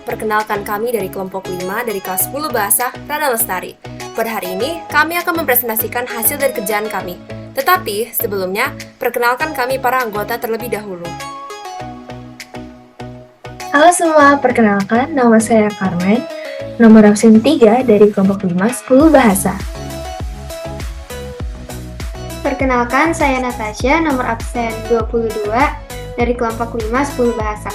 perkenalkan kami dari kelompok 5 dari kelas 10 Bahasa Rana Lestari. Pada hari ini, kami akan mempresentasikan hasil dari kerjaan kami. Tetapi, sebelumnya, perkenalkan kami para anggota terlebih dahulu. Halo semua, perkenalkan nama saya Carmen, nomor absen 3 dari kelompok 5 10 Bahasa. Perkenalkan, saya Natasha, nomor absen 22 dari kelompok 5 10 Bahasa.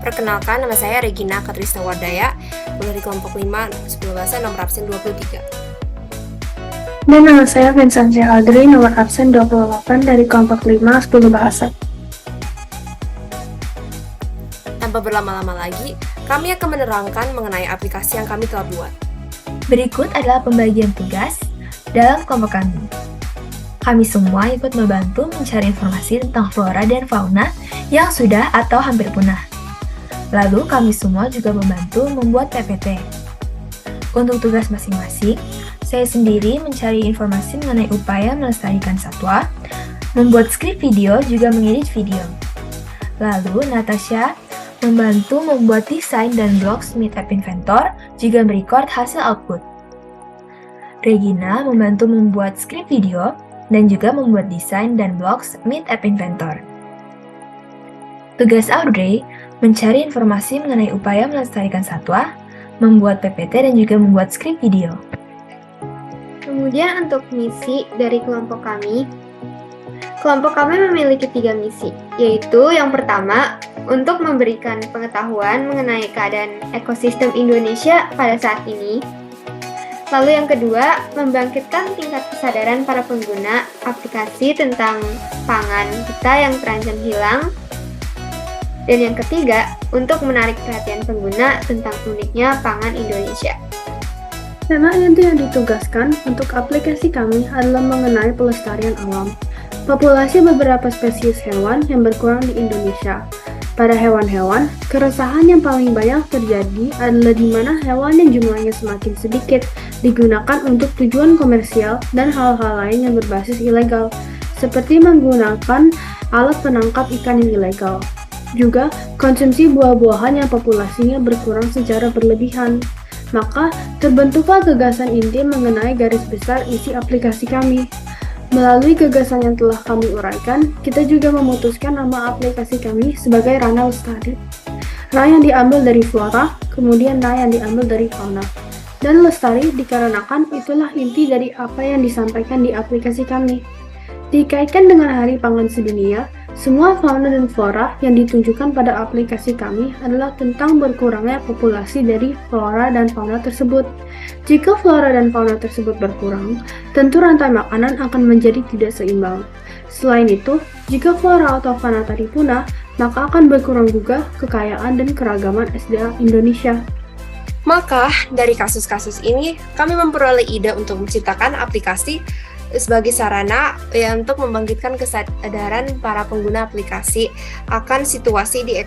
Perkenalkan, nama saya Regina Katrisna Wardaya, dari kelompok 5 10 Bahasa, nomor absen 23. Dan nama saya Vincentia Audrey, nomor absen 28 dari kelompok 5 10 Bahasa. Tanpa berlama-lama lagi, kami akan menerangkan mengenai aplikasi yang kami telah buat. Berikut adalah pembagian tugas dalam kelompok kami. Kami semua ikut membantu mencari informasi tentang flora dan fauna yang sudah atau hampir punah. Lalu kami semua juga membantu membuat PPT. Untuk tugas masing-masing, saya sendiri mencari informasi mengenai upaya melestarikan satwa, membuat skrip video, juga mengedit video. Lalu Natasha membantu membuat desain dan blog Meet App Inventor, juga merecord hasil output. Regina membantu membuat skrip video dan juga membuat desain dan blog Meet App Inventor. Tugas Audrey mencari informasi mengenai upaya melestarikan satwa, membuat PPT dan juga membuat skrip video. Kemudian untuk misi dari kelompok kami memiliki 3 misi, yaitu yang pertama, untuk memberikan pengetahuan mengenai keadaan ekosistem Indonesia pada saat ini. Lalu yang kedua, membangkitkan tingkat kesadaran para pengguna aplikasi tentang pangan kita yang terancam hilang. Dan yang ketiga, untuk menarik perhatian pengguna tentang uniknya pangan Indonesia. Tema inti yang ditugaskan untuk aplikasi kami adalah mengenai pelestarian alam. Populasi beberapa spesies hewan yang berkurang di Indonesia. Pada hewan-hewan, keresahan yang paling banyak terjadi adalah di mana hewan yang jumlahnya semakin sedikit digunakan untuk tujuan komersial dan hal-hal lain yang berbasis ilegal, seperti menggunakan alat penangkap ikan yang ilegal. Juga, konsumsi buah-buahan yang populasinya berkurang secara berlebihan. Maka, terbentuklah gagasan inti mengenai garis besar isi aplikasi kami. Melalui gagasan yang telah kami uraikan, kita juga memutuskan nama aplikasi kami sebagai Rana Lestari. Ra yang diambil dari flora, kemudian Na yang diambil dari fauna. Dan lestari dikarenakan itulah inti dari apa yang disampaikan di aplikasi kami. Dikaitkan dengan Hari Pangan Sedunia, semua fauna dan flora yang ditunjukkan pada aplikasi kami adalah tentang berkurangnya populasi dari flora dan fauna tersebut. Jika flora dan fauna tersebut berkurang, tentu rantai makanan akan menjadi tidak seimbang. Selain itu, jika flora atau fauna tadi punah, maka akan berkurang juga kekayaan dan keragaman SDA Indonesia. Maka, dari kasus-kasus ini, kami memperoleh ide untuk menciptakan aplikasi sebagai sarana untuk membangkitkan kesadaran para pengguna aplikasi akan situasi di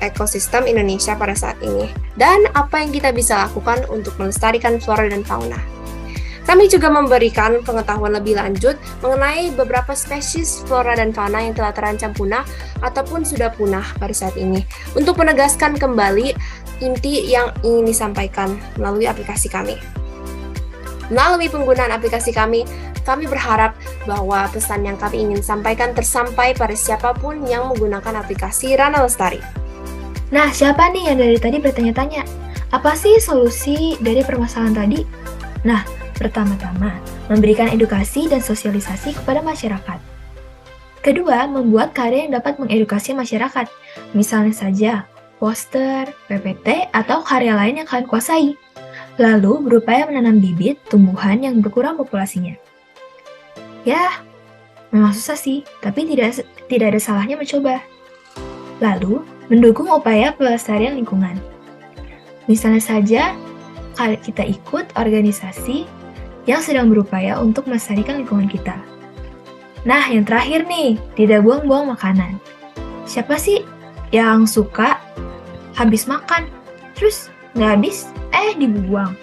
ekosistem Indonesia pada saat ini, dan apa yang kita bisa lakukan untuk melestarikan flora dan fauna. Kami juga memberikan pengetahuan lebih lanjut mengenai beberapa spesies flora dan fauna yang telah terancam punah ataupun sudah punah pada saat ini, untuk menegaskan kembali inti yang ingin disampaikan melalui aplikasi kami. Melalui penggunaan aplikasi kami berharap bahwa pesan yang kami ingin sampaikan tersampai pada siapapun yang menggunakan aplikasi Rana Lestari. Nah, siapa nih yang dari tadi bertanya-tanya? Apa sih solusi dari permasalahan tadi? Nah, pertama-tama, memberikan edukasi dan sosialisasi kepada masyarakat. Kedua, membuat karya yang dapat mengedukasi masyarakat. Misalnya saja, poster, PPT, atau karya lain yang kalian kuasai. Lalu, berupaya menanam bibit tumbuhan yang berkurang populasinya. Ya, memang susah sih, tapi tidak ada salahnya mencoba. Lalu, mendukung upaya pelestarian lingkungan. Misalnya saja, kita ikut organisasi yang sedang berupaya untuk melestarikan lingkungan kita. Nah, yang terakhir nih, tidak buang-buang makanan. Siapa sih yang suka habis makan, terus nggak habis, dibuang?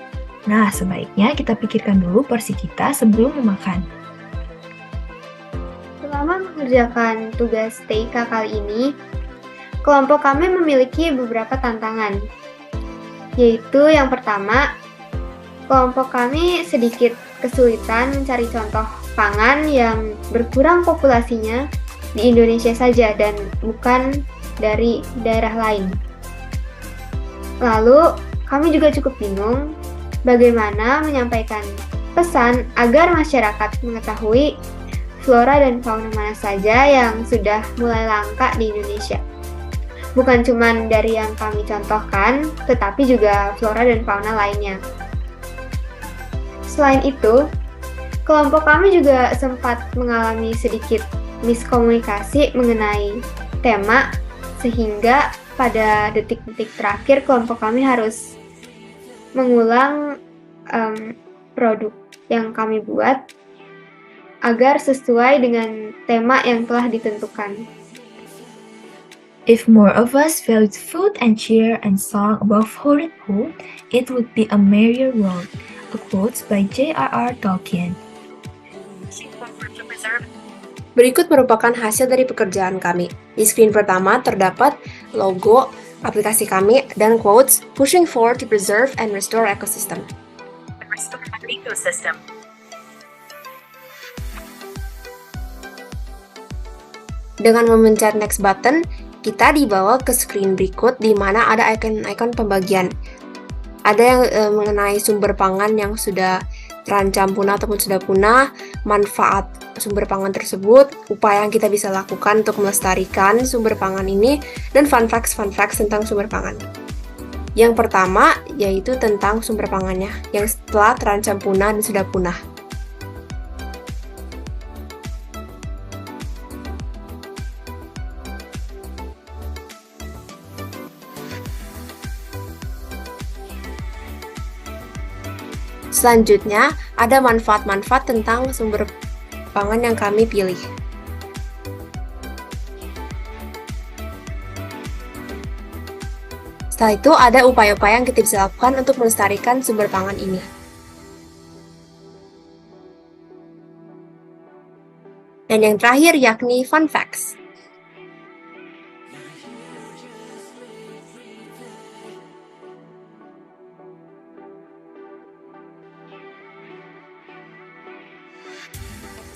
Nah, sebaiknya kita pikirkan dulu porsi kita sebelum memakan. Selama mengerjakan tugas TIK kali ini, kelompok kami memiliki beberapa tantangan, yaitu yang pertama, kelompok kami sedikit kesulitan mencari contoh pangan yang berkurang populasinya di Indonesia saja dan bukan dari daerah lain. Lalu, kami juga cukup bingung bagaimana menyampaikan pesan agar masyarakat mengetahui flora dan fauna mana saja yang sudah mulai langka di Indonesia. Bukan cuma dari yang kami contohkan, tetapi juga flora dan fauna lainnya. Selain itu, kelompok kami juga sempat mengalami sedikit miskomunikasi mengenai tema, sehingga pada detik-detik terakhir kelompok kami harus mengulang produk yang kami buat agar sesuai dengan tema yang telah ditentukan. If more of us valued food and cheer and song above food and food, it would be a merrier world. A quote by J.R.R. Tolkien. Berikut merupakan hasil dari pekerjaan kami. Di screen pertama terdapat logo aplikasi kami dan quotes pushing forward to preserve and restore ecosystem. Dengan memencet next button, kita dibawa ke screen berikut di mana ada icon-icon pembagian. Ada yang mengenai sumber pangan yang sudah terancam punah ataupun sudah punah, manfaat sumber pangan tersebut, upaya yang kita bisa lakukan untuk melestarikan sumber pangan ini, dan fun facts tentang sumber pangan. Yang pertama yaitu tentang sumber pangannya yang setelah terancam punah dan sudah punah. Selanjutnya, ada manfaat-manfaat tentang sumber pangan yang kami pilih. Setelah itu, ada upaya-upaya yang kita bisa lakukan untuk melestarikan sumber pangan ini. Dan yang terakhir yakni fun facts.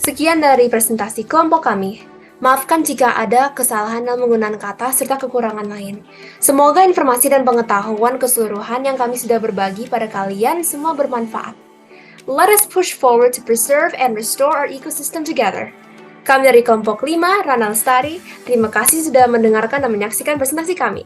Sekian dari presentasi kelompok kami. Maafkan jika ada kesalahan dalam menggunakan kata serta kekurangan lain. Semoga informasi dan pengetahuan keseluruhan yang kami sudah berbagi pada kalian semua bermanfaat. Let us push forward to preserve and restore our ecosystem together. Kami dari kelompok 5, Rana Lestari. Terima kasih sudah mendengarkan dan menyaksikan presentasi kami.